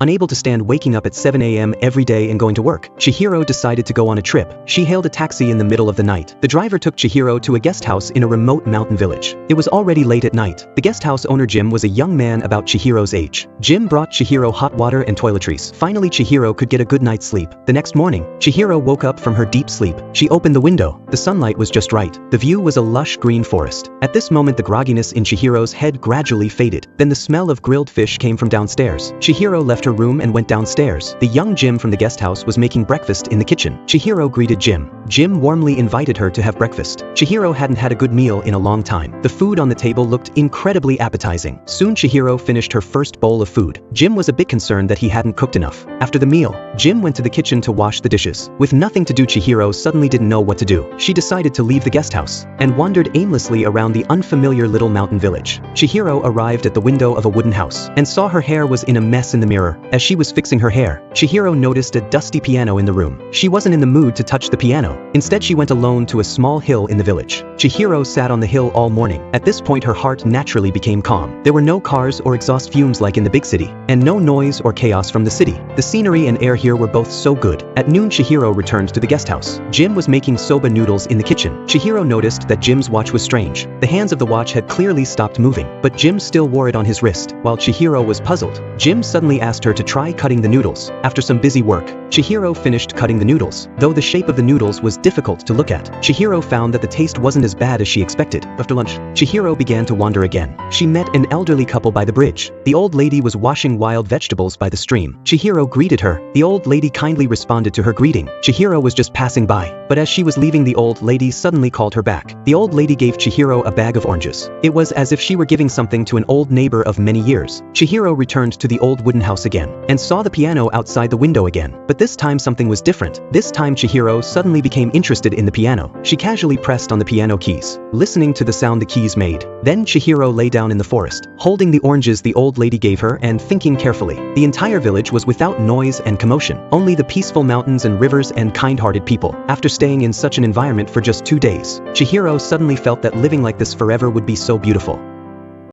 Unable to stand waking up at 7 a.m. every day and going to work, Chihiro decided to go on a trip. She hailed a taxi in the middle of the night. The driver took Chihiro to a guest house in a remote mountain village. It was already late at night. The guest house owner Jim was a young man about Chihiro's age. Jim brought Chihiro hot water and toiletries. Finally, Chihiro could get a good night's sleep. The next morning, Chihiro woke up from her deep sleep. She opened the window. The sunlight was just right. The view was a lush green forest. At this moment, the grogginess in Chihiro's head gradually faded. Then the smell of grilled fish came from downstairs. Chihiro left her room and went downstairs. The young Jim from the guest house was making breakfast in the kitchen. Chihiro greeted Jim. Jim warmly invited her to have breakfast. Chihiro hadn't had a good meal in a long time. The food on the table looked incredibly appetizing. Soon Chihiro finished her first bowl of food. Jim was a bit concerned that he hadn't cooked enough. After the meal, Jim went to the kitchen to wash the dishes. With nothing to do, Chihiro suddenly didn't know what to do. She decided to leave the guest house and wandered aimlessly around the unfamiliar little mountain village. Chihiro arrived at the window of a wooden house and saw her hair was in a mess in the mirror. As she was fixing her hair, Chihiro noticed a dusty piano in the room. She wasn't in the mood to touch the piano. Instead, she went alone to a small hill in the village. Chihiro sat on the hill all morning. At this point, her heart naturally became calm. There were no cars or exhaust fumes like in the big city, and no noise or chaos from the city. The scenery and air here were both so good. At noon, Chihiro returned to the guest house. Jim was making soba noodles in the kitchen. Chihiro noticed that Jim's watch was strange. The hands of the watch had clearly stopped moving, but Jim still wore it on his wrist. While Chihiro was puzzled, Jim suddenly asked her to try cutting the noodles. After some busy work, Chihiro finished cutting the noodles. Though the shape of the noodles was difficult to look at, Chihiro found that the taste wasn't as bad as she expected. After lunch, Chihiro began to wander again. She met an elderly couple by the bridge. The old lady was washing wild vegetables by the stream. Chihiro greeted her. The old lady kindly responded to her greeting. Chihiro was just passing by, but as she was leaving, the old lady suddenly called her back. The old lady gave Chihiro a bag of oranges. It was as if she were giving something to an old neighbor of many years. Chihiro returned to the old wooden house again and saw the piano outside the window again. But this time something was different. This time Chihiro suddenly became interested in the piano. She casually pressed on the piano keys, listening to the sound the keys made. Then Chihiro lay down in the forest, holding the oranges the old lady gave her and thinking carefully. The entire village was without noise and commotion, only the peaceful mountains and rivers and kind-hearted people. After staying in such an environment for just 2 days, Chihiro suddenly felt that living like this forever would be so beautiful.